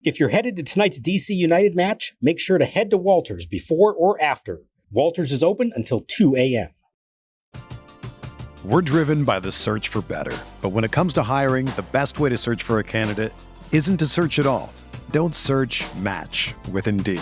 If you're headed to tonight's DC United match, make sure to head to Walters before or after. Walters is open until 2 a.m. We're driven by the search for better. But when it comes to hiring, the best way to search for a candidate isn't to search at all. Don't search, match with Indeed.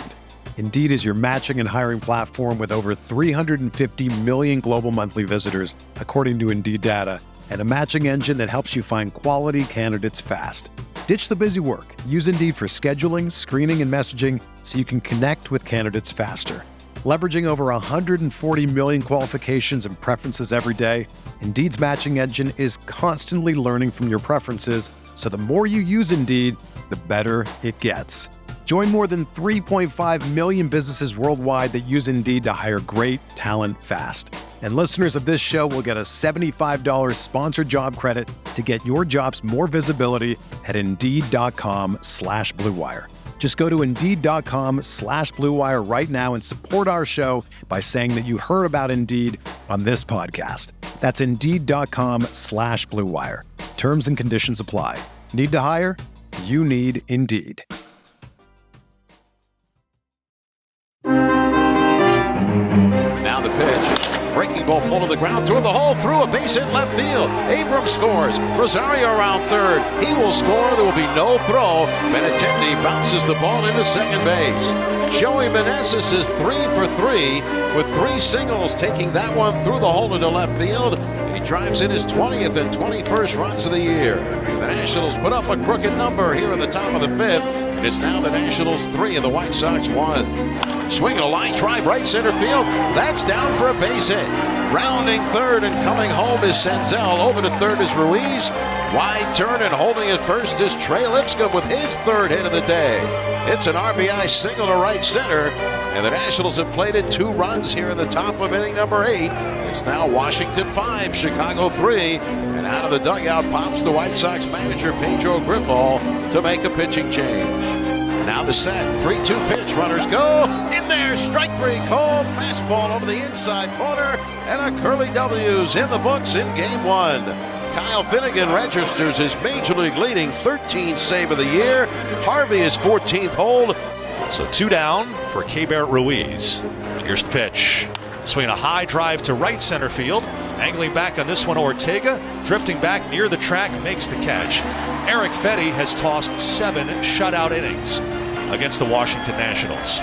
Indeed is your matching and hiring platform with over 350 million global monthly visitors, according to Indeed data, and a matching engine that helps you find quality candidates fast. Ditch the busy work. Use Indeed for scheduling, screening, and messaging so you can connect with candidates faster. Leveraging over 140 million qualifications and preferences every day, Indeed's matching engine is constantly learning from your preferences, so the more you use Indeed, the better it gets. Join more than 3.5 million businesses worldwide that use Indeed to hire great talent fast. And listeners of this show will get a $75 sponsored job credit to get your jobs more visibility at Indeed.com/Blue Wire. Just go to Indeed.com/Blue Wire right now and support our show by saying that you heard about Indeed on this podcast. That's Indeed.com/Blue Wire. Terms and conditions apply. Need to hire? You need Indeed. Now the pitch. Breaking ball pulled to the ground, toward the hole, through a base hit left field. Abrams scores. Rosario around third. He will score. There will be no throw. Benintendi bounces the ball into second base. Joey Meneses is 3 for 3 with 3 singles, taking that one through the hole into left field. And he drives in his 20th and 21st runs of the year. The Nationals put up a crooked number here in the top of the 5th. And it's now the Nationals 3 and the White Sox 1. Swinging a line drive right center field. That's down for a base hit. Rounding third and coming home is Senzel. Over to third is Ruiz. Wide turn and holding at first is Trey Lipscomb with his 3rd hit of the day. It's an RBI single to right center. And the Nationals have played it 2 runs here in the top of inning number 8. It's now Washington 5, Chicago 3. And out of the dugout pops the White Sox manager Pedro Grifol to make a pitching change. Now the set, 3-2 pitch, runners go, in there, strike 3, called, fastball over the inside corner, and a curly W's in the books in game 1. Kyle Finnegan registers his Major League leading 13th save of the year. Harvey his 14th hold. So 2 down for Keibert Ruiz. Here's the pitch. Swinging a high drive to right center field. Angling back on this one, Ortega. Drifting back near the track, makes the catch. Erick Fedde has tossed 7 shutout innings against the Washington Nationals.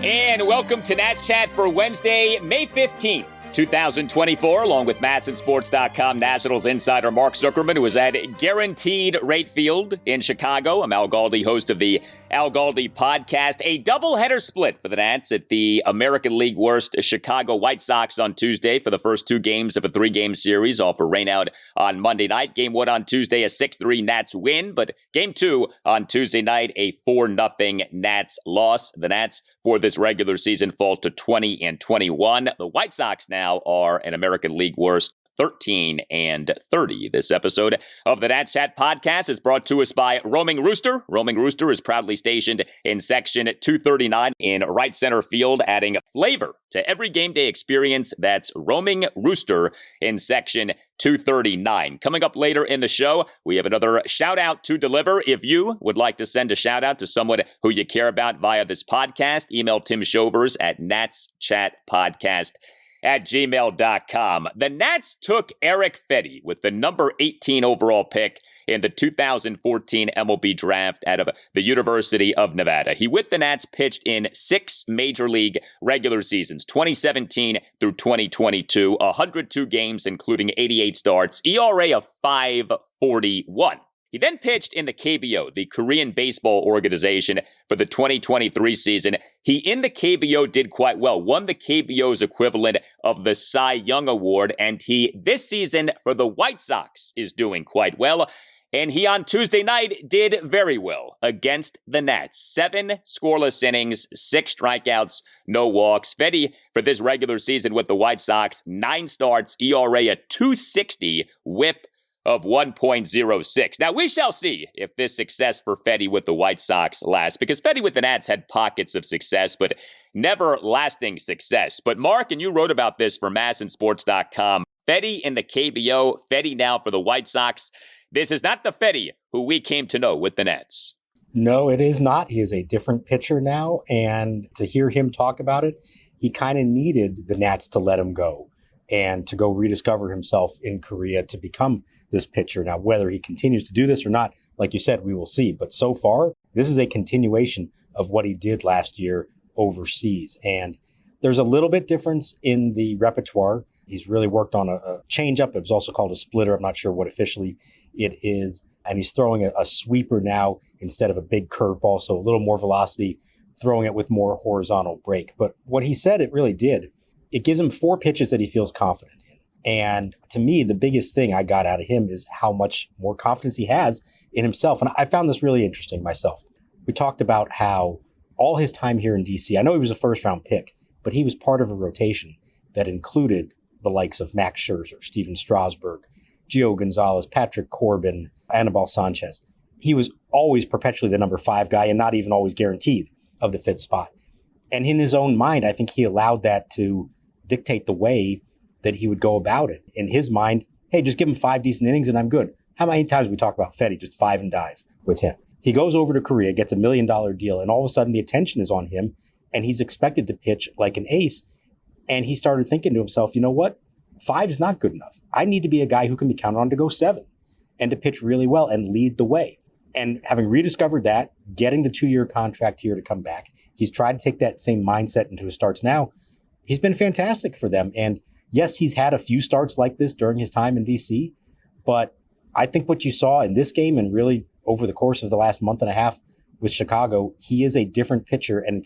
And welcome to Nats Chat for Wednesday, May 15th, 2024, along with MASNsports.com Nationals insider Mark Zuckerman, who is at Guaranteed Rate Field in Chicago. I'm Al Galdi, host of the Al Galdi podcast. A doubleheader split for the Nats at the American League worst Chicago White Sox on Tuesday for the first 2 games of a 3-game series, all for rain out on Monday night. Game 1 on Tuesday, a 6-3 Nats win, but Game 2 on Tuesday night, a 4-0 Nats loss. The Nats for this regular season fall to 20-21. The White Sox now are an American League worst 13-30. This episode of the Nats Chat podcast is brought to us by Roaming Rooster. Roaming Rooster is proudly stationed in section 239 in right center field, adding flavor to every game day experience. That's Roaming Rooster in section 239. Coming up later in the show, we have another shout out to deliver. If you would like to send a shout out to someone who you care about via this podcast, email Tim Shovers at natschatpodcast@gmail.com. The Nats took Erick Fedde with the number 18 overall pick in the 2014 MLB draft out of the University of Nevada. He, with the Nats, pitched in 6 Major League regular seasons, 2017 through 2022, 102 games, including 88 starts, ERA of 5.41. He then pitched in the KBO, the Korean Baseball Organization, for the 2023 season. He, in the KBO, did quite well, won the KBO's equivalent of the Cy Young Award, and he, this season, for the White Sox, is doing quite well. And he, on Tuesday night, did very well against the Nats. 7 scoreless innings, 6 strikeouts, no walks. Fedde, for this regular season with the White Sox, 9 starts, ERA at 2.60, whip of 1.06. Now, we shall see if this success for Fedde with the White Sox lasts, because Fedde with the Nats had pockets of success, but never lasting success. But Mark, and you wrote about this for MASNsports.com, Fedde in the KBO, Fedde now for the White Sox. this is not the Fedde who we came to know with the Nats. No, it is not. He is a different pitcher now. And to hear him talk about it, he kind of needed the Nats to let him go and to go rediscover himself in Korea to become this pitcher. Now, whether he continues to do this or not, like you said, we will see. But so far, this is a continuation of what he did last year overseas. And there's a little bit difference in the repertoire. He's really worked on a changeup. It was also called a splitter. I'm not sure what officially it is. And he's throwing a sweeper now instead of a big curveball, so a little more velocity, throwing it with more horizontal break. But what he said it really did, it gives him 4 pitches that he feels confident in. And to me, the biggest thing I got out of him is how much more confidence he has in himself. And I found this really interesting myself. We talked about how all his time here in D.C., I know he was a first-round pick, but he was part of a rotation that included the likes of Max Scherzer, Steven Strasburg, Gio Gonzalez, Patrick Corbin, Anibal Sanchez. He was always perpetually the number 5 guy and not even always guaranteed of the 5th spot. And in his own mind, I think he allowed that to dictate the way that he would go about it. In his mind, hey, just give him 5 decent innings and I'm good. How many times we talk about Fedde, just 5 and dive with him? He goes over to Korea, gets $1 million deal, and all of a sudden the attention is on him and he's expected to pitch like an ace. And he started thinking to himself, you know what? 5 is not good enough. I need to be a guy who can be counted on to go 7 and to pitch really well and lead the way. And having rediscovered that, getting the 2-year contract here to come back, he's tried to take that same mindset into his starts now. He's been fantastic for them. And yes, he's had a few starts like this during his time in D.C., but I think what you saw in this game and really over the course of the last month and a half with Chicago, he is a different pitcher, and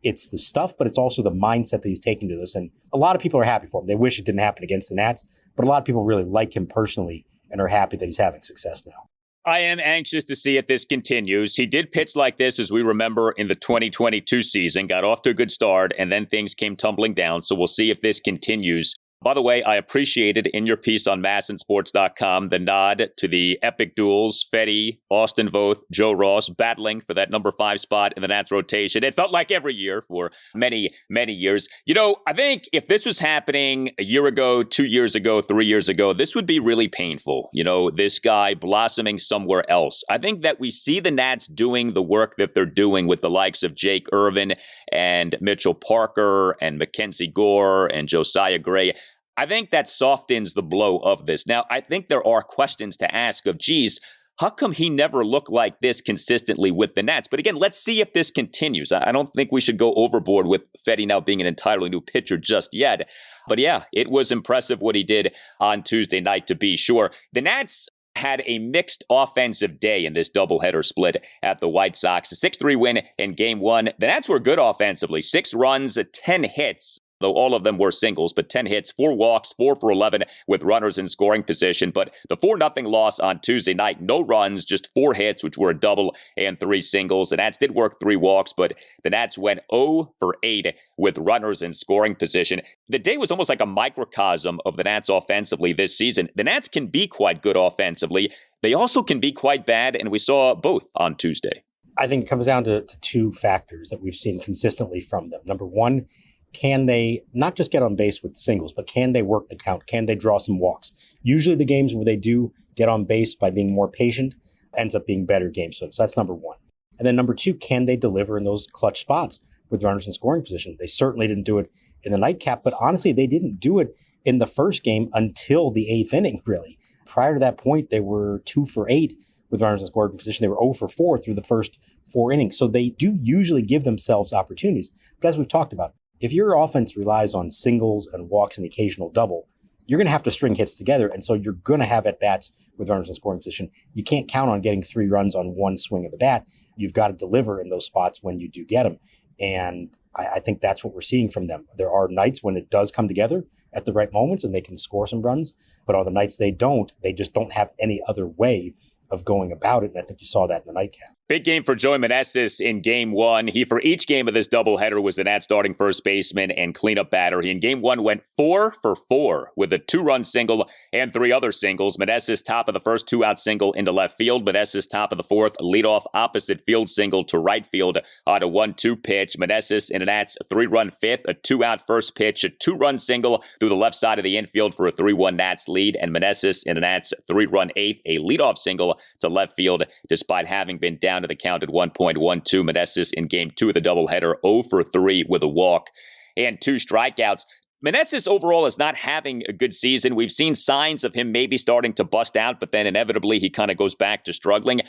it's the stuff, but it's also the mindset that he's taken to this. And a lot of people are happy for him. They wish it didn't happen against the Nats, but a lot of people really like him personally and are happy that he's having success now. I am anxious to see if this continues. He did pitch like this, as we remember, in the 2022 season, got off to a good start, and then things came tumbling down. So we'll see if this continues. By the way, I appreciated in your piece on MASNsports.com the nod to the epic duels, Fedde, Austin Voth, Joe Ross battling for that number 5 spot in the Nats rotation. It felt like every year for many, many years. You know, I think if this was happening a year ago, 2 years ago, 3 years ago, this would be really painful. You know, this guy blossoming somewhere else. I think that we see the Nats doing the work that they're doing with the likes of Jake Irvin and Mitchell Parker and Mackenzie Gore and Josiah Gray. I think that softens the blow of this. Now, I think there are questions to ask of, geez, how come he never looked like this consistently with the Nats? But again, let's see if this continues. I don't think we should go overboard with Fedde now being an entirely new pitcher just yet. But yeah, it was impressive what he did on Tuesday night, to be sure. The Nats had a mixed offensive day in this doubleheader split at the White Sox. A 6-3 win in Game 1. The Nats were good offensively. 6 runs, 10 hits. Though all of them were singles, but 10 hits, 4 walks, 4 for 11 with runners in scoring position. But the 4-0 loss on Tuesday night, no runs, just 4 hits, which were a double and 3 singles. The Nats did work 3 walks, but the Nats went 0 for 8 with runners in scoring position. The day was almost like a microcosm of the Nats offensively this season. The Nats can be quite good offensively. They also can be quite bad, and we saw both on Tuesday. I think it comes down to 2 factors that we've seen consistently from them. Number one, can they not just get on base with singles, but can they work the count? Can they draw some walks? Usually the games where they do get on base by being more patient ends up being better games for them. So that's number one. And then number 2, can they deliver in those clutch spots with runners in scoring position? They certainly didn't do it in the nightcap, but honestly, they didn't do it in the first game until the 8th inning, really. Prior to that point, they were 2 for 8 with runners in scoring position. They were 0 for 4 through the first 4 innings. So they do usually give themselves opportunities. But as we've talked about, if your offense relies on singles and walks and the occasional double, you're going to have to string hits together. And so you're going to have at-bats with runners in scoring position. You can't count on getting 3 runs on one swing of the bat. You've got to deliver in those spots when you do get them. And I think that's what we're seeing from them. There are nights when it does come together at the right moments and they can score some runs. But on the nights they don't, they just don't have any other way of going about it. And I think you saw that in the nightcap. Big game for Joey Meneses in Game 1. He, for each game of this doubleheader, was the Nats starting first baseman and cleanup batter. He, in Game 1, went 4 for 4 with a 2-run single and 3 other singles. Meneses top of the first 2-out single into left field. Meneses top of the fourth, leadoff opposite field single to right field on a 1-2 pitch. Meneses in the Nats 3-run fifth, a 2-out first pitch, a 2-run single through the left side of the infield for a 3-1 Nats lead. And Meneses in the Nats 3-run eighth, a leadoff single to left field despite having been down to the count at 1.12. Meneses in Game 2 of the doubleheader 0 for 3 with a walk and 2 strikeouts. Meneses overall is not having a good season. We've seen signs of him maybe starting to bust out, but then inevitably he kind of goes back to struggling.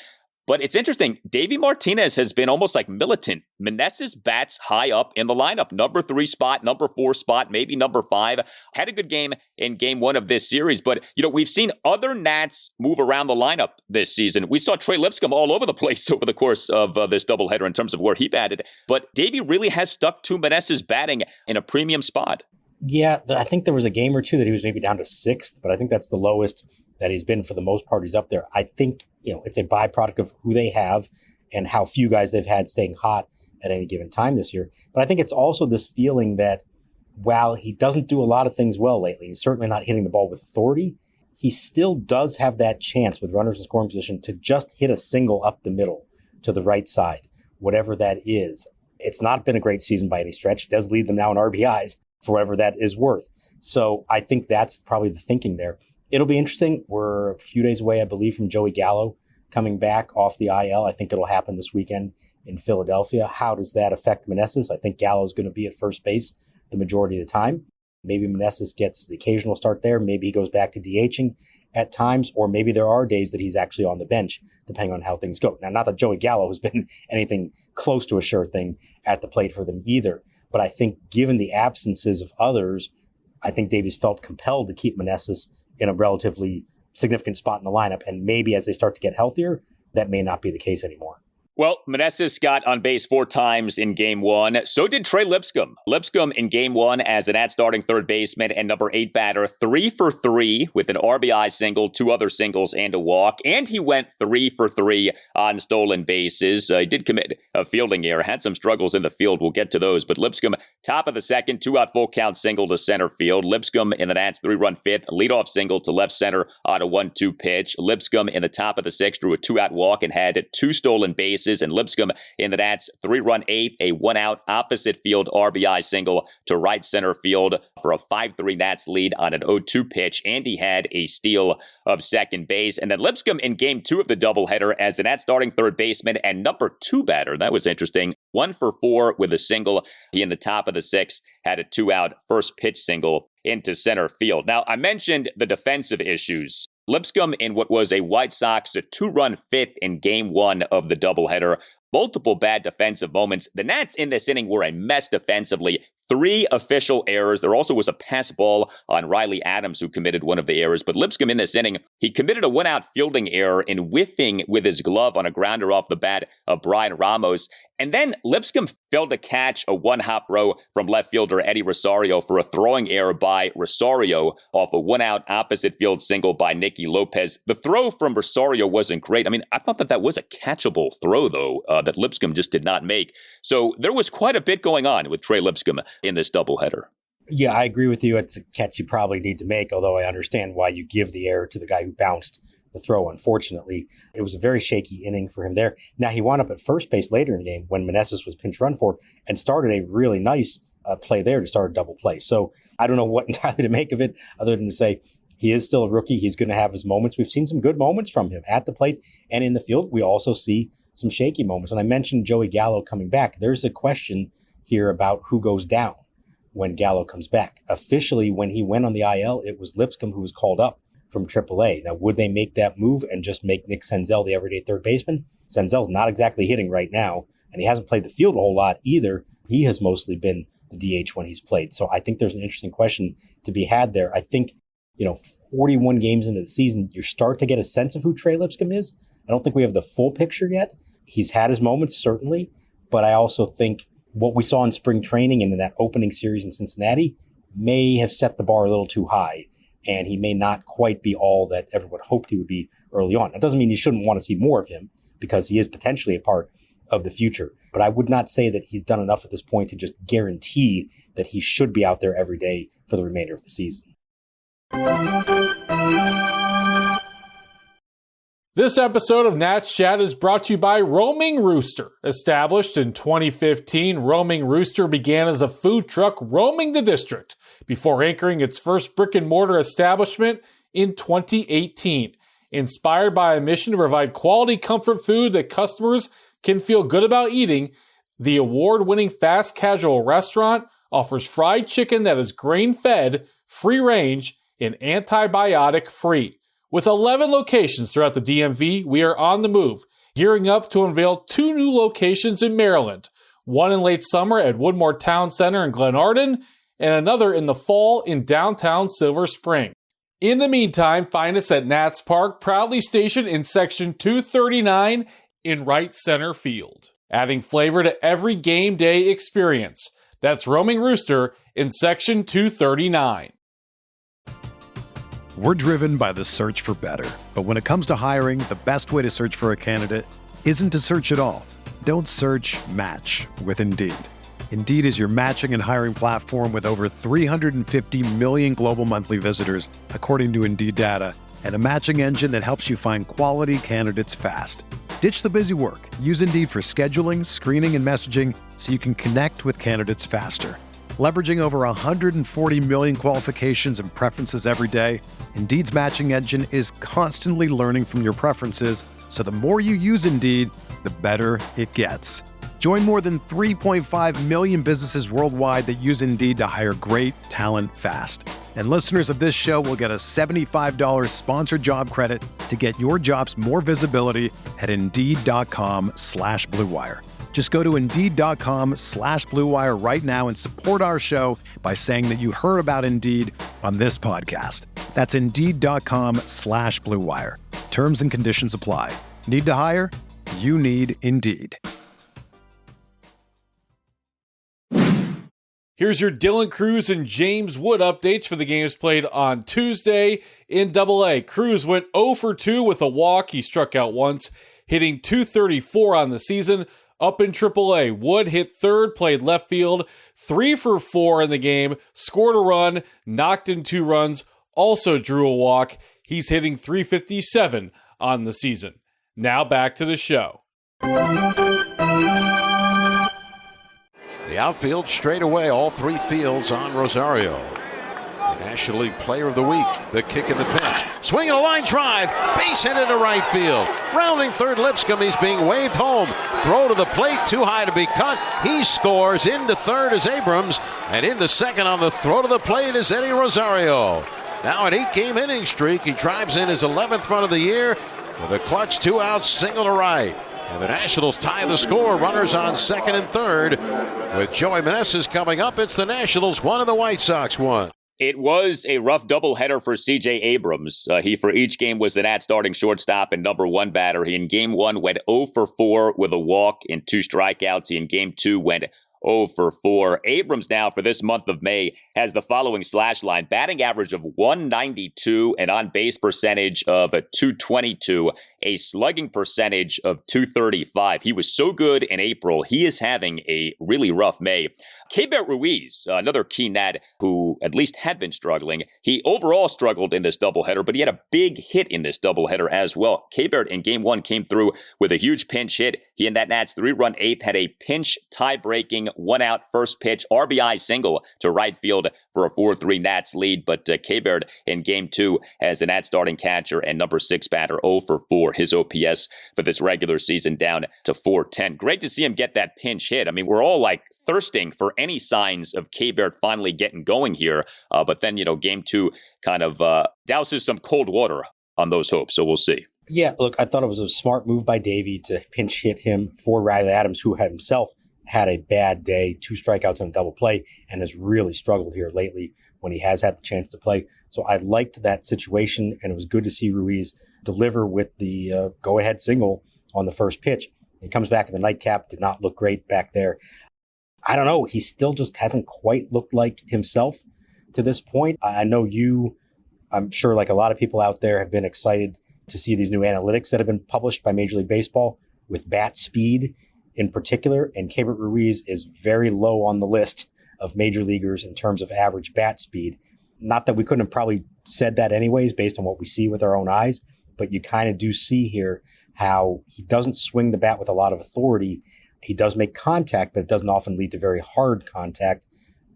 But it's interesting. Davey Martinez has been almost like militant. Meneses bats high up in the lineup. Number 3 spot, number 4 spot, maybe number 5. Had a good game in Game 1 of this series. But, we've seen other Nats move around the lineup this season. We saw Trey Lipscomb all over the place over the course of this doubleheader in terms of where he batted. But Davey really has stuck to Meneses batting in a premium spot. Yeah, I think there was a game or two that he was maybe down to 6th, but I think that's the lowest that he's been for the most part. He's up there. I think, it's a byproduct of who they have and how few guys they've had staying hot at any given time this year. But I think it's also this feeling that while he doesn't do a lot of things well lately, he's certainly not hitting the ball with authority, he still does have that chance with runners in scoring position to just hit a single up the middle to the right side, whatever that is. It's not been a great season by any stretch. It does lead them now in RBIs for whatever that is worth. So I think that's probably the thinking there. It'll be interesting. We're a few days away, I believe, from Joey Gallo coming back off the IL. I think it'll happen this weekend in Philadelphia. How does that affect Meneses? I think Gallo is going to be at first base the majority of the time. Maybe Meneses gets the occasional start there. Maybe he goes back to DHing at times, or maybe there are days that he's actually on the bench, depending on how things go. Now, not that Joey Gallo has been anything close to a sure thing at the plate for them either, but I think given the absences of others, I think Davies felt compelled to keep Meneses in a relatively significant spot in the lineup. And maybe as they start to get healthier, that may not be the case anymore. Well, Meneses got on base 4 times in Game 1. So did Trey Lipscomb. Lipscomb in Game 1 as an at-starting third baseman and number 8 batter, 3 for 3 with an RBI single, 2 other singles, and a walk. And he went 3 for 3 on stolen bases. He did commit a fielding error, had some struggles in the field. We'll get to those. But Lipscomb, top of the second, 2-out full count single to center field. Lipscomb in the Nats 3-run fifth, leadoff single to left center on a 1-2 pitch. Lipscomb in the top of the sixth drew a 2-out walk and had 2 stolen bases. And Lipscomb in the Nats 3-run eighth, a 1-out opposite field RBI single to right center field for a 5-3 Nats lead on an 0-2 pitch. And he had a steal of second base. And then Lipscomb in Game 2 of the doubleheader as the Nats starting third baseman and number 2 batter. That was interesting. 1 for 4 with a single. He in the top of the sixth had a 2-out first pitch single into center field. Now, I mentioned the defensive issues. Lipscomb in what was a White Sox 2-run fifth in Game 1 of the doubleheader. Multiple bad defensive moments. The Nats in this inning were a mess defensively. 3 official errors. There also was a pass ball on Riley Adams who committed one of the errors. But Lipscomb in this inning, he committed a 1-out fielding error in whiffing with his glove on a grounder off the bat of Brian Ramos. And then Lipscomb failed to catch a 1-hop throw from left fielder Eddie Rosario for a throwing error by Rosario off a 1-out opposite field single by Nicky Lopez. The throw from Rosario wasn't great. I mean, I thought that was a catchable throw, though, that Lipscomb just did not make. So there was quite a bit going on with Trey Lipscomb in this doubleheader. Yeah, I agree with you. It's a catch you probably need to make, although I understand why you give the error to the guy who bounced the throw. Unfortunately, it was a very shaky inning for him there. Now, he wound up at first base later in the game when Meneses was pinch run for and started a really nice play there to start a double play. So I don't know what entirely to make of it other than to say he is still a rookie. He's going to have his moments. We've seen some good moments from him at the plate and in the field. We also see some shaky moments. And I mentioned Joey Gallo coming back. There's a question here about who goes down when Gallo comes back. Officially, when he went on the IL, it was Lipscomb who was called up from AAA. Now, would they make that move and just make Nick Senzel the everyday third baseman? Senzel's not exactly hitting right now, and he hasn't played the field a whole lot either. He has mostly been the DH when he's played. So I think there's an interesting question to be had there. I think, 41 games into the season, you start to get a sense of who Trey Lipscomb is. I don't think we have the full picture yet. He's had his moments, certainly, but I also think what we saw in spring training and in that opening series in Cincinnati may have set the bar a little too high. And he may not quite be all that everyone hoped he would be early on. That doesn't mean you shouldn't want to see more of him, because he is potentially a part of the future. But I would not say that he's done enough at this point to just guarantee that he should be out there every day for the remainder of the season. This episode of Nats Chat is brought to you by Roaming Rooster. Established in 2015, Roaming Rooster began as a food truck roaming the district before anchoring its first brick-and-mortar establishment in 2018. Inspired by a mission to provide quality comfort food that customers can feel good about eating, the award-winning fast casual restaurant offers fried chicken that is grain-fed, free-range, and antibiotic-free. With 11 locations throughout the DMV, we are on the move, gearing up to unveil 2 new locations in Maryland, one in late summer at Woodmore Town Center in Glenarden, and another in the fall in downtown Silver Spring. In the meantime, find us at Nats Park, proudly stationed in Section 239 in right center field, adding flavor to every game day experience. That's Roaming Rooster in Section 239. We're driven by the search for better. But when it comes to hiring, the best way to search for a candidate isn't to search at all. Don't search, match with Indeed. Indeed is your matching and hiring platform with over 350 million global monthly visitors, according to Indeed data, and a matching engine that helps you find quality candidates fast. Ditch the busy work. Use Indeed for scheduling, screening, and messaging so you can connect with candidates faster. Leveraging over 140 million qualifications and preferences every day, Indeed's matching engine is constantly learning from your preferences, so the more you use Indeed, the better it gets. Join more than 3.5 million businesses worldwide that use Indeed to hire great talent fast. And listeners of this show will get a $75 sponsored job credit to get your jobs more visibility at Indeed.com/Blue Wire. Just go to Indeed.com/Blue Wire right now and support our show by saying that you heard about Indeed on this podcast. That's Indeed.com/Blue Wire. Terms and conditions apply. Need to hire? You need Indeed. Here's your Dylan Cruz and James Wood updates for the games played on Tuesday in Double-A. Cruz went 0 for 2 with a walk. He struck out once, hitting .234 on the season. Up in Triple-A, Wood hit third, played left field, 3 for 4 in the game, scored a run, knocked in 2 runs, also drew a walk. He's hitting .357 on the season. Now back to the show. The outfield straight away, all 3 fields on Rosario. National League Player of the Week, the kick and the pitch. Swinging a line drive, base hit into right field. Rounding third Lipscomb, he's being waved home. Throw to the plate, too high to be cut. He scores. Into third is Abrams, and into second on the throw to the plate is Eddie Rosario. Now an 8-game inning streak. He drives in his 11th run of the year with a clutch 2-out single to right. And the Nationals tie the score. Runners on second and third. With Joey Meneses coming up, it's the Nationals 1 and the White Sox 1. It was a rough doubleheader for C.J. Abrams. He, for each game, was the Nats starting shortstop and number 1 batter. He, in Game 1, went 0 for 4 with a walk and 2 strikeouts. He, in Game 2, went 0 for 4. Abrams now, for this month of May, has the following slash line. Batting average of .192, an on-base percentage of a .222, a slugging percentage of .235. He was so good in April. He is having a really rough May. Keibert Ruiz, another key Nat who at least had been struggling. He overall struggled in this doubleheader, but he had a big hit in this doubleheader as well. Keibert in Game 1 came through with a huge pinch hit. He and that Nats 3-run 8th had a pinch tie-breaking 1-out first pitch RBI single to right field for a 4-3 Nats lead. But Keibert in Game 2 as the Nats starting catcher and number 6 batter, 0 for 4. His OPS for this regular season down to .410. Great to see him get that pinch hit. I mean, we're all like thirsting for any signs of Keibert finally getting going here. But then, Game 2 kind of douses some cold water on those hopes. So we'll see. Yeah, look, I thought it was a smart move by Davey to pinch hit him for Riley Adams, who had himself had a bad day, 2 strikeouts and a double play, and has really struggled here lately when he has had the chance to play. So I liked that situation, and it was good to see Ruiz deliver with the go-ahead single on the first pitch. He comes back in the nightcap, did not look great back there. I don't know. He still just hasn't quite looked like himself to this point. I know I'm sure like a lot of people out there have been excited to see these new analytics that have been published by Major League Baseball with bat speed in particular. And Keibert Ruiz is very low on the list of major leaguers in terms of average bat speed. Not that we couldn't have probably said that anyways, based on what we see with our own eyes, but you kind of do see here how he doesn't swing the bat with a lot of authority. He does make contact, but it doesn't often lead to very hard contact.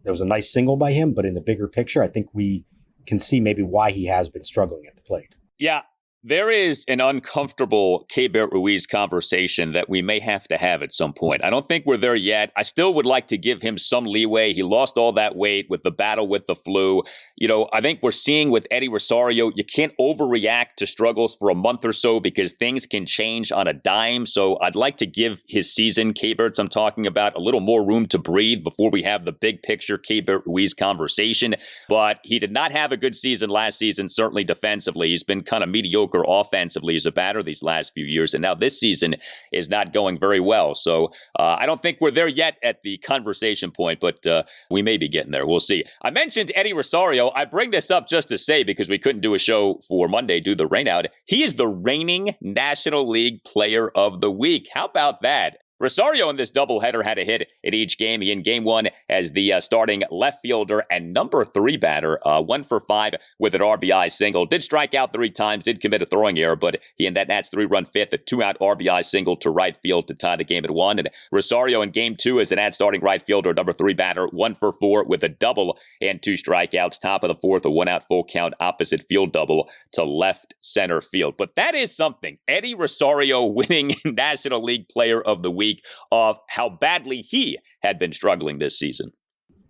There was a nice single by him, but in the bigger picture, I think we can see maybe why he has been struggling at the plate. Yeah, there is an uncomfortable Keibert Ruiz conversation that we may have to have at some point. I don't think we're there yet. I still would like to give him some leeway. He lost all that weight with the battle with the flu. You know, I think we're seeing with Eddie Rosario, you can't overreact to struggles for a month or so because things can change on a dime. So I'd like to give his season, Keibert's I'm talking about, a little more room to breathe before we have the big picture Keibert Ruiz conversation. But he did not have a good season last season, certainly defensively. He's been kind of mediocre offensively as a batter these last few years, and now this season is not going very well. So I don't think we're there yet at the conversation point, but we may be getting there. We'll see. I mentioned Eddie Rosario. I bring this up just to say, because we couldn't do a show for Monday due to the rainout, he is the reigning National League Player of the Week. How about that? Rosario in this doubleheader had a hit in each game. He in game one as the starting left fielder and number 3 batter, 1 for 5 with an RBI single. Did strike out 3 times, did commit a throwing error, but he in that Nats 3-run fifth, a 2-out RBI single to right field to tie the game at 1. And Rosario in game 2 as the Nats starting right fielder, number 3 batter, 1 for 4 with a double and 2 strikeouts. Top of the 4th, a 1-out full count opposite field double to left center field. But that is something. Eddie Rosario winning National League Player of the Week of how badly he had been struggling this season.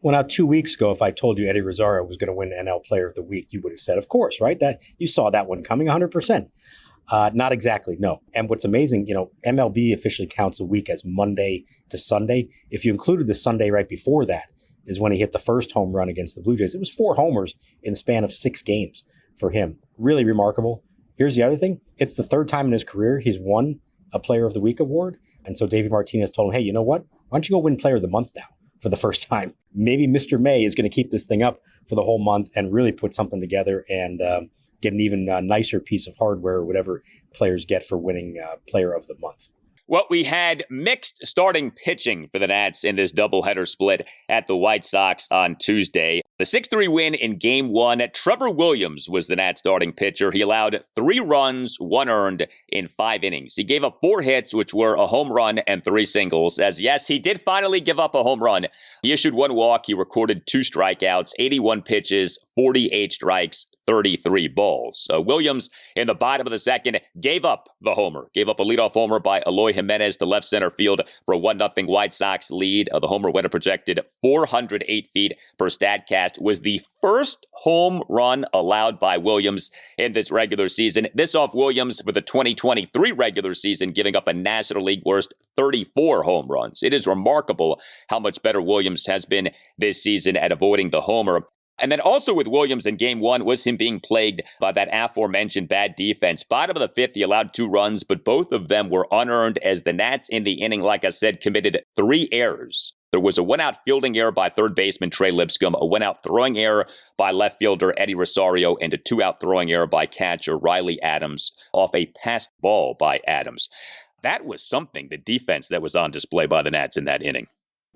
Well, now 2 weeks ago, if I told you Eddie Rosario was going to win NL Player of the Week, you would have said, of course, right? That you saw that one coming 100%. Not exactly, no. And what's amazing, MLB officially counts a week as Monday to Sunday. If you included the Sunday right before that is when he hit the first home run against the Blue Jays. It was 4 homers in the span of 6 games for him. Really remarkable. Here's the other thing. It's the 3rd time in his career he's won a Player of the Week award. And so Davey Martinez told him, hey, you know what? Why don't you go win Player of the Month now for the first time? Maybe Mr. May is going to keep this thing up for the whole month and really put something together and get an even nicer piece of hardware or whatever players get for winning Player of the Month. Well, we had mixed starting pitching for the Nats in this doubleheader split at the White Sox on Tuesday. The 6-3 win in Game 1, Trevor Williams was the Nats starting pitcher. He allowed 3 runs, 1 earned in 5 innings. He gave up 4 hits, which were a home run and 3 singles. As yes, he did finally give up a home run. He issued 1 walk. He recorded 2 strikeouts, 81 pitches, 48 strikes, 33 balls. Williams, in the bottom of the second, gave up the homer. Gave up a leadoff homer by Eloy Jimenez to left center field for a 1-0 White Sox lead. The homer went a projected 408 feet per StatCast. Was the first home run allowed by Williams in this regular season. This off Williams for the 2023 regular season, giving up a National League worst 34 home runs. It is remarkable how much better Williams has been this season at avoiding the homer. And then also with Williams in Game 1 was him being plagued by that aforementioned bad defense. Bottom of the 5th, he allowed 2 runs, but both of them were unearned as the Nats in the inning, like I said, committed 3 errors. There was a 1-out fielding error by third baseman Trey Lipscomb, a 1-out throwing error by left fielder Eddie Rosario, and a 2-out throwing error by catcher Riley Adams off a passed ball by Adams. That was something, the defense that was on display by the Nats in that inning.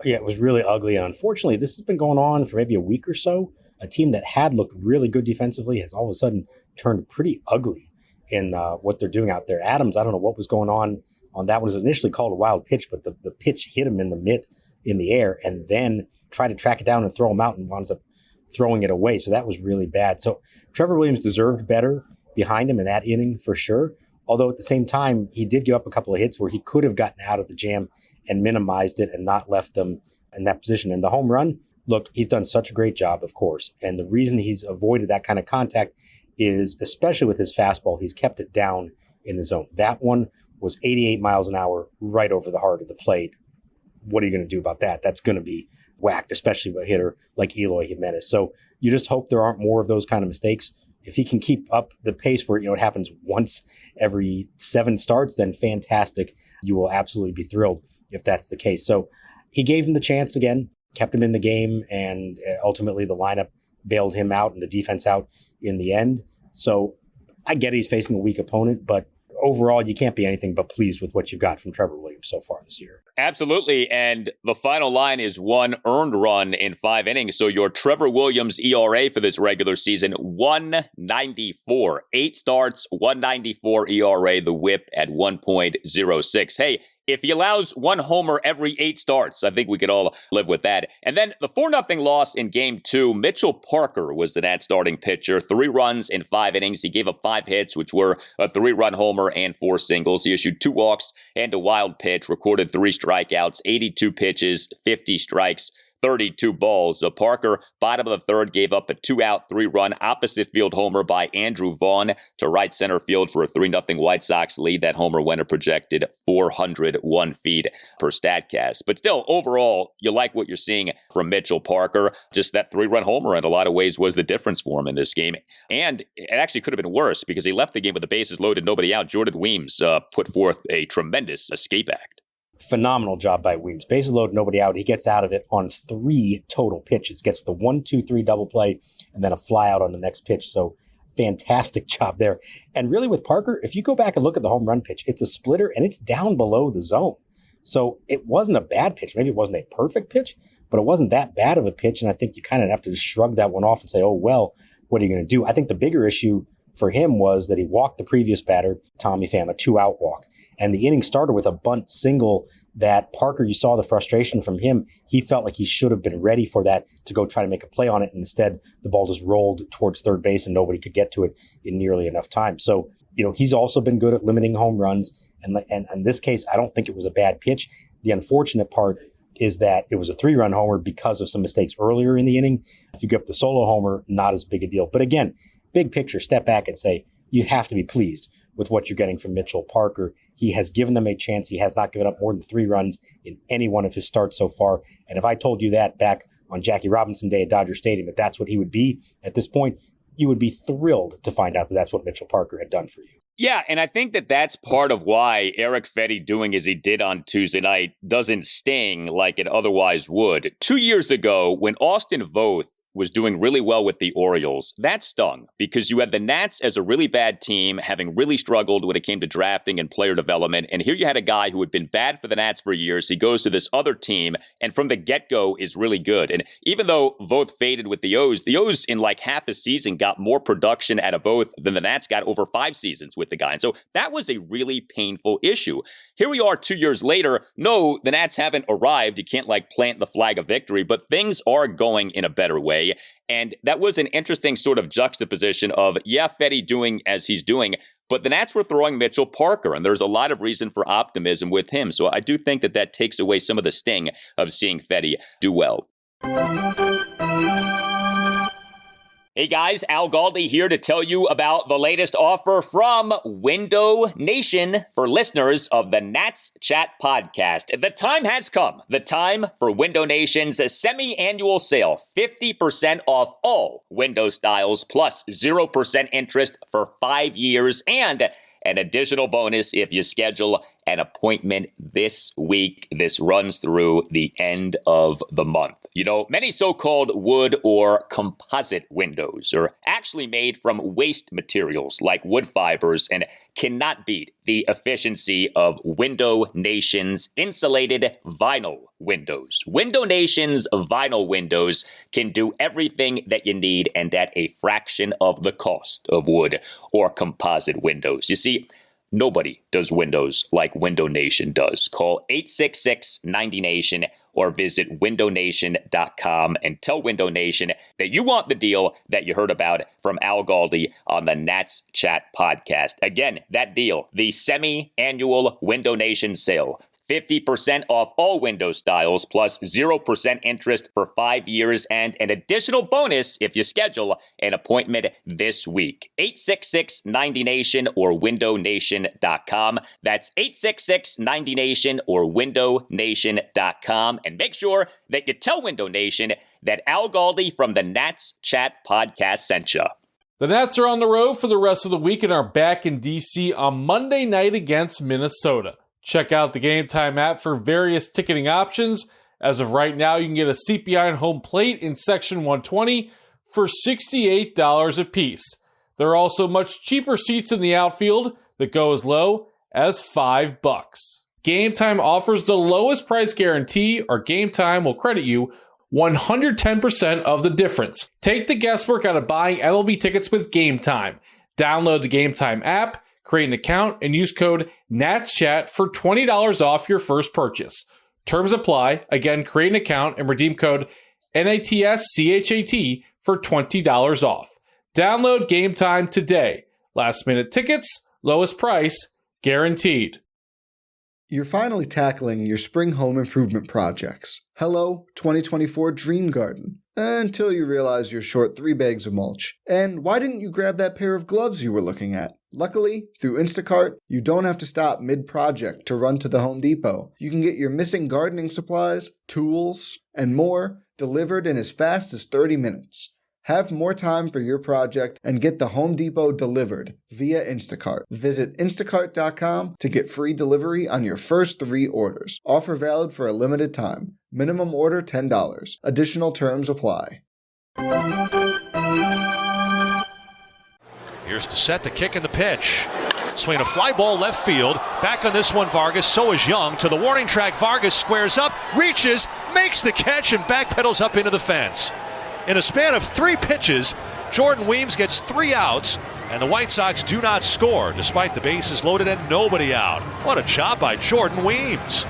Yeah, it was really ugly. And unfortunately, this has been going on for maybe a week or so. A team that had looked really good defensively has all of a sudden turned pretty ugly in what they're doing out there. Adams, I don't know what was going on that one. It was initially called a wild pitch, but the pitch hit him in the mitt in the air and then tried to track it down and throw him out and winds up throwing it away. So that was really bad. So Trevor Williams deserved better behind him in that inning for sure. Although at the same time, he did give up a couple of hits where he could have gotten out of the jam and minimized it and not left them in that position. And the home run, look, he's done such a great job, of course. And the reason he's avoided that kind of contact is, especially with his fastball, he's kept it down in the zone. That one was 88 miles an hour right over the heart of the plate. What are you going to do about that? That's going to be whacked, especially with a hitter like Eloy Jimenez. So you just hope there aren't more of those kind of mistakes. If he can keep up the pace where, it happens once every 7 starts, then fantastic. You will absolutely be thrilled if that's the case. So he gave him the chance again, kept him in the game, and ultimately the lineup bailed him out and the defense out in the end. So I get he's facing a weak opponent, but overall, you can't be anything but pleased with what you've got from Trevor Williams so far this year. Absolutely. And the final line is 1 earned run in 5 innings. So your Trevor Williams ERA for this regular season, 1.94. 8 starts, 1.94 ERA, the whip at 1.06. Hey, if he allows 1 homer every 8 starts, I think we could all live with that. And then the 4-0 loss in Game 2, Mitchell Parker was the Nats starting pitcher. 3 runs in 5 innings. He gave up 5 hits, which were a 3-run homer and 4 singles. He issued 2 walks and a wild pitch, recorded 3 strikeouts, 82 pitches, 50 strikes, 32 balls. Parker, bottom of the 3rd, gave up a 2-out, 3-run opposite field homer by Andrew Vaughn to right center field for a 3-0 White Sox lead. That homer went a projected 401 feet per StatCast. But still, overall, you like what you're seeing from Mitchell Parker. Just that 3-run homer in a lot of ways was the difference for him in this game. And it actually could have been worse because he left the game with the bases loaded, nobody out. Jordan Weems put forth a tremendous escape act. Phenomenal job by Weems. Bases loaded, nobody out. He gets out of it on 3 total pitches. Gets the 1-2-3 double play and then a fly out on the next pitch. So fantastic job there. And really with Parker, if you go back and look at the home run pitch, it's a splitter and it's down below the zone. So it wasn't a bad pitch. Maybe it wasn't a perfect pitch, but it wasn't that bad of a pitch. And I think you kind of have to just shrug that one off and say, oh, well, what are you going to do? I think the bigger issue for him was that he walked the previous batter, Tommy Pham, a 2-out walk. And the inning started with a bunt single that Parker, you saw the frustration from him. He felt like he should have been ready for that to go try to make a play on it. And instead, the ball just rolled towards third base and nobody could get to it in nearly enough time. So, he's also been good at limiting home runs. And in this case, I don't think it was a bad pitch. The unfortunate part is that it was a 3-run homer because of some mistakes earlier in the inning. If you give up the solo homer, not as big a deal. But again, big picture, step back and say, you have to be pleased with what you're getting from Mitchell Parker. He has given them a chance. He has not given up more than 3 runs in any one of his starts so far. And if I told you that back on Jackie Robinson Day at Dodger Stadium, that that's what he would be at this point, you would be thrilled to find out that that's what Mitchell Parker had done for you. Yeah, and I think that that's part of why Erick Fedde doing as he did on Tuesday night doesn't sting like it otherwise would. 2 years ago, when Austin Voth was doing really well with the Orioles, that stung because you had the Nats as a really bad team, having really struggled when it came to drafting and player development. And here you had a guy who had been bad for the Nats for years. He goes to this other team and from the get-go is really good. And even though Voth faded with the O's in like half a season got more production out of Voth than the Nats got over 5 seasons with the guy. And so that was a really painful issue. Here we are 2 years later. No, the Nats haven't arrived. You can't plant the flag of victory, but things are going in a better way. And that was an interesting sort of juxtaposition of, Fedde doing as he's doing, but the Nats were throwing Mitchell Parker, and there's a lot of reason for optimism with him. So I do think that takes away some of the sting of seeing Fedde do well. Hey guys, Al Galdi here to tell you about the latest offer from Window Nation for listeners of the Nats Chat podcast. The time has come. The time for Window Nation's semi-annual sale. 50% off all window styles plus 0% interest for 5 years and an additional bonus if you schedule an appointment this week. This runs through the end of the month. Many so-called wood or composite windows are actually made from waste materials like wood fibers and cannot beat the efficiency of Window Nation's insulated vinyl windows. Window Nation's vinyl windows can do everything that you need and at a fraction of the cost of wood or composite windows. You see, nobody does windows like Window Nation does. Call 866-90-NATION or visit windownation.com and tell Window Nation that you want the deal that you heard about from Al Galdi on the Nats Chat podcast. Again, that deal, the semi-annual Window Nation sale. 50% off all window styles plus 0% interest for 5 years and an additional bonus if you schedule an appointment this week. 866-90-NATION or windownation.com. That's 866-90-NATION or windownation.com. And make sure that you tell Window Nation that Al Galdi from the Nats Chat podcast sent you. The Nats are on the road for the rest of the week and are back in D.C. on Monday night against Minnesota. Check out the Game Time app for various ticketing options. As of right now, you can get a CPI and home plate in Section 120 for $68 a piece. There are also much cheaper seats in the outfield. that go as low as $5. Game Time offers the lowest price guarantee, or Game Time will credit you 110% of the difference. Take the guesswork out of buying MLB tickets with Game Time. Download the Game Time app, create an account, and use code NATSCHAT for $20 off your first purchase. Terms apply. Again, create an account and redeem code NATSCHAT for $20 off. Download Game Time today. Last minute tickets, lowest price, guaranteed. You're finally tackling your spring home improvement projects. Hello, 2024 Dream Garden. Until you realize you're short 3 bags of mulch. And why didn't you grab that pair of gloves you were looking at? Luckily, through Instacart, you don't have to stop mid-project to run to the Home Depot. You can get your missing gardening supplies, tools, and more delivered in as fast as 30 minutes. Have more time for your project and get the Home Depot delivered via Instacart. Visit instacart.com to get free delivery on your first 3 orders. Offer valid for a limited time. Minimum order $10. Additional terms apply. Here's to set the kick and the pitch. Swing a fly ball left field. Back on this one, Vargas. So is Young. To the warning track, Vargas squares up, reaches, makes the catch, and backpedals up into the fence. In a span of 3 pitches, Jordan Weems gets 3 outs, and the White Sox do not score, despite the bases loaded and nobody out. What a job by Jordan Weems.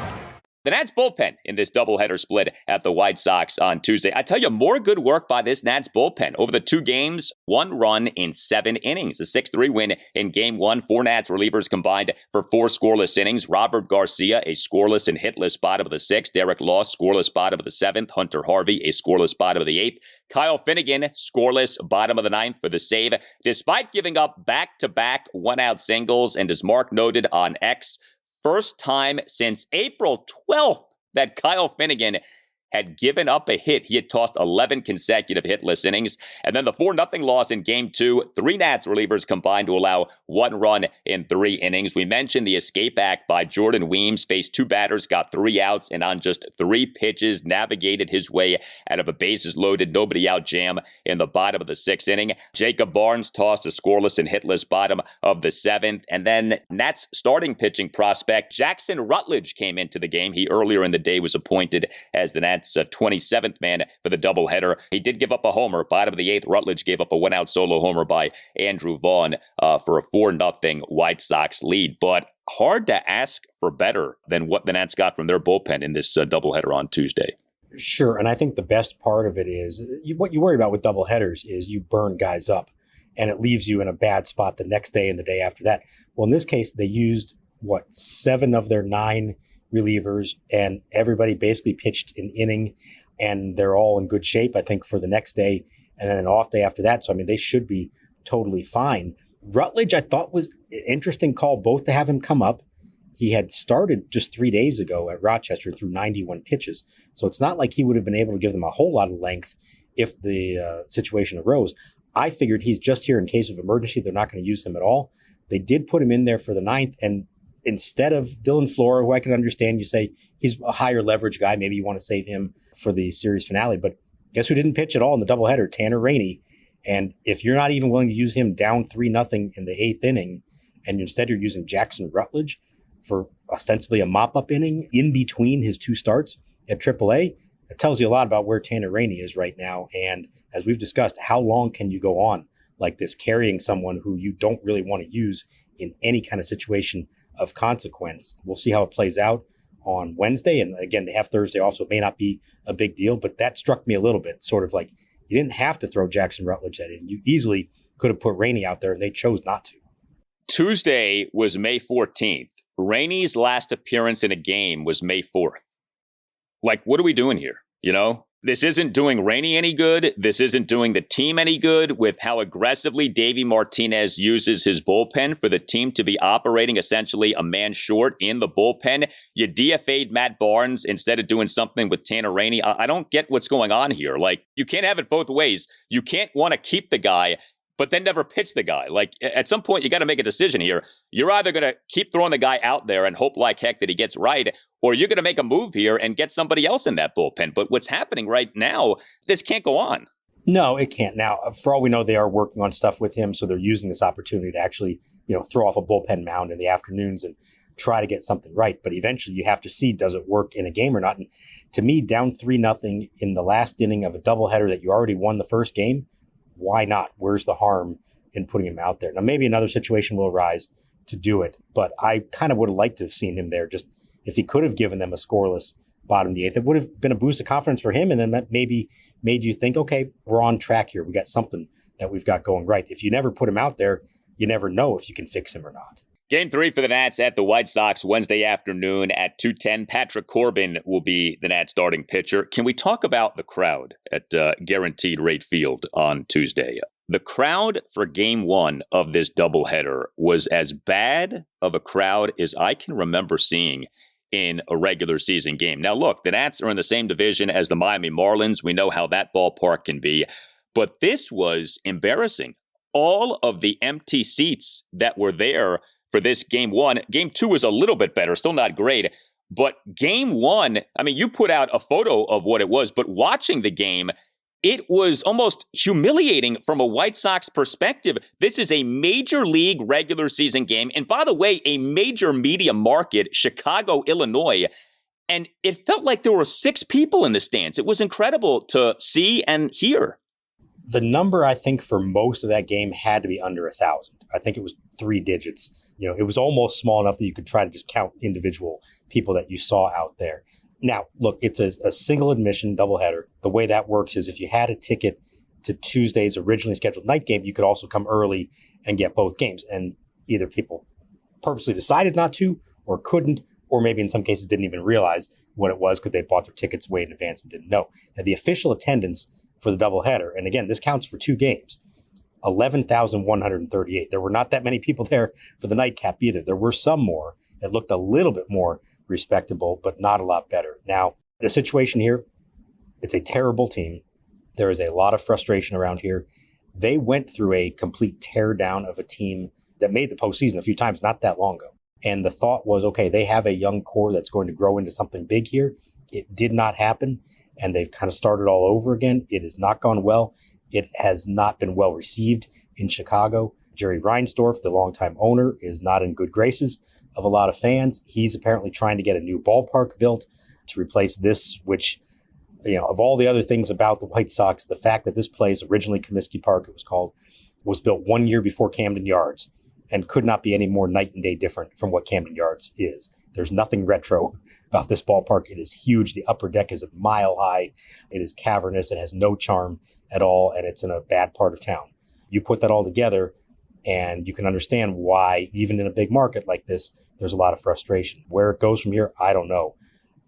The Nats bullpen in this doubleheader split at the White Sox on Tuesday. I tell you, more good work by this Nats bullpen. Over the 2 games, 1 run in 7 innings. A 6-3 win in Game 1. 4 Nats relievers combined for 4 scoreless innings. Robert Garcia, a scoreless and hitless bottom of the 6th. Derek Loss, scoreless bottom of the 7th. Hunter Harvey, a scoreless bottom of the 8th. Kyle Finnegan, scoreless bottom of the 9th for the save. Despite giving up back-to-back 1-out singles, and as Mark noted on X, first time since April 12th that Kyle Finnegan had given up a hit. He had tossed 11 consecutive hitless innings. And then the 4-0 loss in Game 2. 3 Nats relievers combined to allow 1 run in 3 innings. We mentioned the escape act by Jordan Weems. Faced 2 batters, got 3 outs, and on just 3 pitches, navigated his way out of a bases-loaded, nobody-out jam in the bottom of the 6th inning. Jacob Barnes tossed a scoreless and hitless bottom of the 7th. And then Nats starting pitching prospect Jackson Rutledge came into the game. He earlier in the day was appointed as the Nats 27th man for the doubleheader. He did give up a homer. Bottom of the 8th, Rutledge gave up a 1-out solo homer by Andrew Vaughn for a 4-0 White Sox lead. But hard to ask for better than what the Nats got from their bullpen in this doubleheader on Tuesday. Sure, and I think the best part of it is what you worry about with doubleheaders is you burn guys up, and it leaves you in a bad spot the next day and the day after that. Well, in this case, they used, 7 of their 9 relievers, and everybody basically pitched an inning, and they're all in good shape, I think, for the next day, and then an off day after that. So, I mean, they should be totally fine. Rutledge, I thought, was an interesting call, both to have him come up. He had started just 3 days ago at Rochester through 91 pitches. So it's not like he would have been able to give them a whole lot of length if the situation arose. I figured he's just here in case of emergency. They're not going to use him at all. They did put him in there for the 9th, and instead of Dylan Flora, who I can understand, you say he's a higher leverage guy. Maybe you want to save him for the series finale. But guess who didn't pitch at all in the doubleheader? Tanner Rainey. And if you're not even willing to use him down 3-0 in the 8th inning, and instead you're using Jackson Rutledge for ostensibly a mop-up inning in between his 2 starts at AAA, it tells you a lot about where Tanner Rainey is right now. And as we've discussed, how long can you go on like this, carrying someone who you don't really want to use in any kind of situation of consequence? We'll see how it plays out on Wednesday. And again, they have Thursday off, so it may not be a big deal, but that struck me a little bit, sort of like you didn't have to throw Jackson Rutledge at it. You easily could have put Rainey out there, and they chose not to. Tuesday was May 14th. Rainey's last appearance in a game was May 4th. Like, what are we doing here? You know, this isn't doing Rainey any good. This isn't doing the team any good with how aggressively Davey Martinez uses his bullpen for the team to be operating essentially a man short in the bullpen. You DFA'd Matt Barnes instead of doing something with Tanner Rainey. I don't get what's going on here. Like, you can't have it both ways. You can't want to keep the guy but then never pitch the guy. Like, at some point, you got to make a decision here. You're either going to keep throwing the guy out there and hope like heck that he gets right, or you're going to make a move here and get somebody else in that bullpen. But what's happening right now, this can't go on. No, it can't. Now, for all we know, they are working on stuff with him, so they're using this opportunity to actually throw off a bullpen mound in the afternoons and try to get something right. But eventually you have to see, does it work in a game or not? And to me, down 3-0 in the last inning of a doubleheader that you already won the first game, why not? Where's the harm in putting him out there? Now, maybe another situation will arise to do it, but I kind of would have liked to have seen him there. Just if he could have given them a scoreless bottom of the eighth, it would have been a boost of confidence for him. And then that maybe made you think, okay, we're on track here. We got something that we've got going right. If you never put him out there, you never know if you can fix him or not. Game 3 for the Nats at the White Sox Wednesday afternoon at 2:10. Patrick Corbin will be the Nats starting pitcher. Can we talk about the crowd at Guaranteed Rate Field on Tuesday? The crowd for Game 1 of this doubleheader was as bad of a crowd as I can remember seeing in a regular season game. Now, look, the Nats are in the same division as the Miami Marlins. We know how that ballpark can be. But this was embarrassing. All of the empty seats that were there for this Game 1. Game 2 was a little bit better, still not great. But Game 1, I mean, you put out a photo of what it was, but watching the game, it was almost humiliating from a White Sox perspective. This is a major league regular season game. And by the way, a major media market, Chicago, Illinois. And it felt like there were 6 people in the stands. It was incredible to see and hear. The number, I think, for most of that game had to be under 1,000. I think it was 3 digits. It was almost small enough that you could try to just count individual people that you saw out there. Now, look, it's a single admission doubleheader. The way that works is if you had a ticket to Tuesday's originally scheduled night game, you could also come early and get both games. And either people purposely decided not to or couldn't, or maybe in some cases didn't even realize what it was because they bought their tickets way in advance and didn't know. Now, the official attendance for the doubleheader, and again, this counts for 2 games, 11,138. There were not that many people there for the nightcap either. There were some more. It looked a little bit more respectable, but not a lot better. Now, the situation here, it's a terrible team. There is a lot of frustration around here. They went through a complete teardown of a team that made the postseason a few times not that long ago. And the thought was, okay, they have a young core that's going to grow into something big here. It did not happen, and they've kind of started all over again. It has not gone well. It has not been well received in Chicago. Jerry Reinsdorf, the longtime owner, is not in good graces of a lot of fans. He's apparently trying to get a new ballpark built to replace this, which, of all the other things about the White Sox, the fact that this place, originally Comiskey Park, it was called, was built 1 year before Camden Yards and could not be any more night and day different from what Camden Yards is. There's nothing retro about this ballpark. It is huge. The upper deck is a mile high. It is cavernous. It has no charm at all, and it's in a bad part of town. You put that all together, and you can understand why, even in a big market like this, there's a lot of frustration. Where it goes from here, I don't know.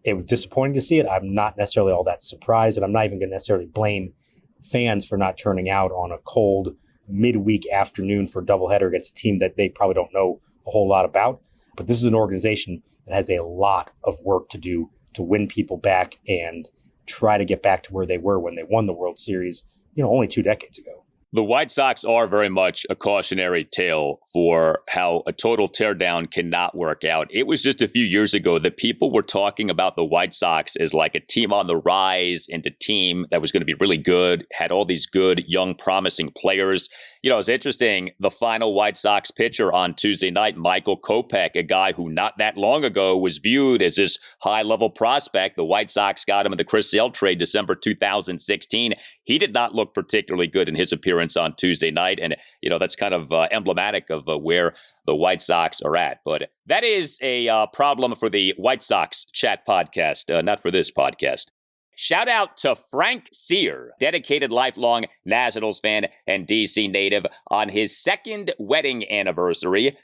It was disappointing to see it. I'm not necessarily all that surprised, and I'm not even going to necessarily blame fans for not turning out on a cold midweek afternoon for a doubleheader against a team that they probably don't know a whole lot about. But this is an organization that has a lot of work to do to win people back and try to get back to where they were when they won the World Series, only 2 decades ago. The White Sox are very much a cautionary tale for how a total teardown cannot work out. It was just a few years ago that people were talking about the White Sox as like a team on the rise and a team that was going to be really good, had all these good, young, promising players. It's interesting. The final White Sox pitcher on Tuesday night, Michael Kopech, a guy who not that long ago was viewed as this high-level prospect. The White Sox got him in the Chris Sale trade December 2016. He did not look particularly good in his appearance on Tuesday night. And, that's kind of emblematic of where the White Sox are at. But that is a problem for the White Sox chat podcast, not for this podcast. Shout out to Frank Sear, dedicated lifelong Nationals fan and DC native, on his 2nd wedding anniversary.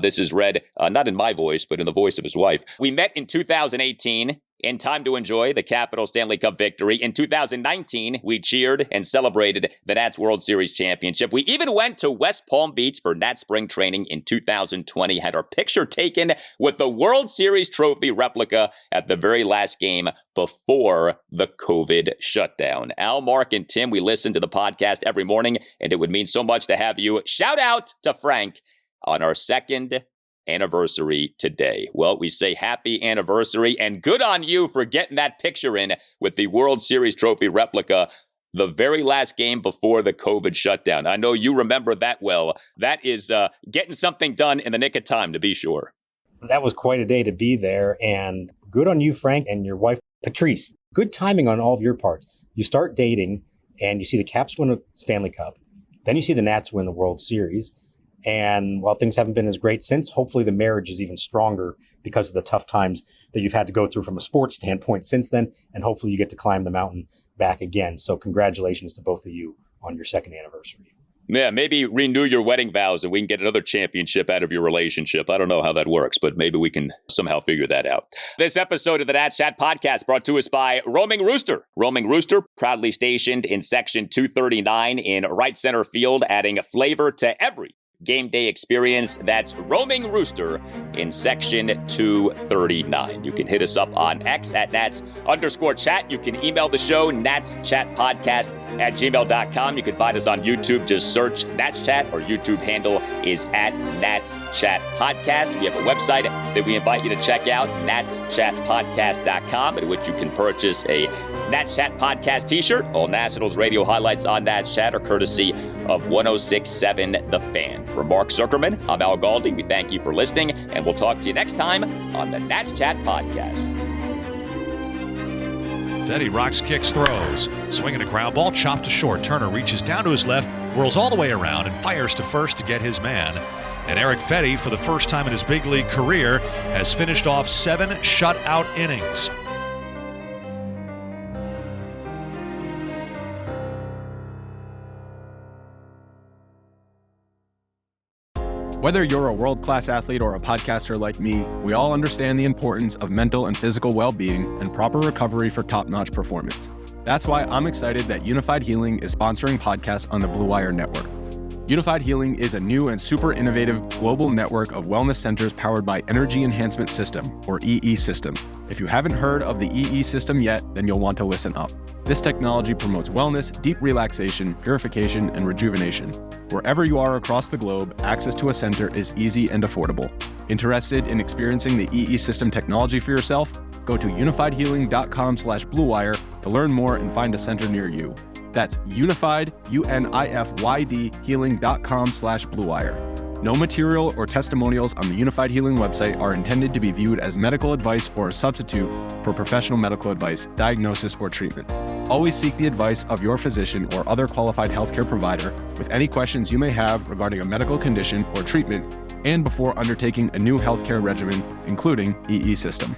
This is read not in my voice, but in the voice of his wife. We met in 2018 in time to enjoy the Capitals Stanley Cup victory. In 2019, we cheered and celebrated the Nats World Series championship. We even went to West Palm Beach for Nats spring training in 2020, had our picture taken with the World Series trophy replica at the very last game before the COVID shutdown. Al, Mark, and Tim, we listen to the podcast every morning, and it would mean so much to have you. Shout out to Frank on our 2nd anniversary today. Well, we say happy anniversary and good on you for getting that picture in with the World Series trophy replica. the very last game before the COVID shutdown. I know you remember that well. That is getting something done in the nick of time, to be sure. That was quite a day to be there, and good on you, Frank, and your wife, Patrice. Good timing on all of your parts. You start dating, and you see the Caps win a Stanley Cup. Then you see the Nats win the World Series. And while things haven't been as great since, hopefully the marriage is even stronger because of the tough times that you've had to go through from a sports standpoint since then. And hopefully you get to climb the mountain back again. So congratulations to both of you on your second anniversary. Yeah, maybe renew your wedding vows and we can get another championship out of your relationship. I don't know how that works, but maybe we can somehow figure that out. This episode of the Nats Chat Podcast brought to us by Roaming Rooster. Roaming Rooster, proudly stationed in Section 239 in right center field, adding a flavor to every game day experience. That's Roaming Rooster in Section 239. You can hit us up on X at Nats_chat. You can email the show, natschatpodcast@gmail.com. You can find us on YouTube. Just search Nats Chat. Our YouTube handle is at Nats Chat Podcast. We have a website that we invite you to check out, natschatpodcast.com, at which you can purchase a Nats Chat Podcast t-shirt. All Nationals radio highlights on Nats Chat are courtesy of 106.7 The Fan. For Mark Zuckerman, I'm Al Galdi. We thank you for listening, and we'll talk to you next time on the Nats Chat Podcast. Fedde rocks, kicks, throws. Swinging a ground ball, chopped to short. Turner reaches down to his left, whirls all the way around, and fires to first to get his man. And Erick Fedde, for the first time in his big league career, has finished off 7 shutout innings. Whether you're a world-class athlete or a podcaster like me, we all understand the importance of mental and physical well-being and proper recovery for top-notch performance. That's why I'm excited that Unified Healing is sponsoring podcasts on the Blue Wire Network. Unified Healing is a new and super innovative global network of wellness centers powered by Energy Enhancement System, or EE System. If you haven't heard of the EE System yet, then you'll want to listen up. This technology promotes wellness, deep relaxation, purification, and rejuvenation. Wherever you are across the globe, access to a center is easy and affordable. Interested in experiencing the EE System technology for yourself? Go to unifiedhealing.com/bluewire to learn more and find a center near you. That's unified, UNIFYD, healing.com/bluewire. No material or testimonials on the Unified Healing website are intended to be viewed as medical advice or a substitute for professional medical advice, diagnosis, or treatment. Always seek the advice of your physician or other qualified healthcare provider with any questions you may have regarding a medical condition or treatment and before undertaking a new healthcare regimen, including EE System.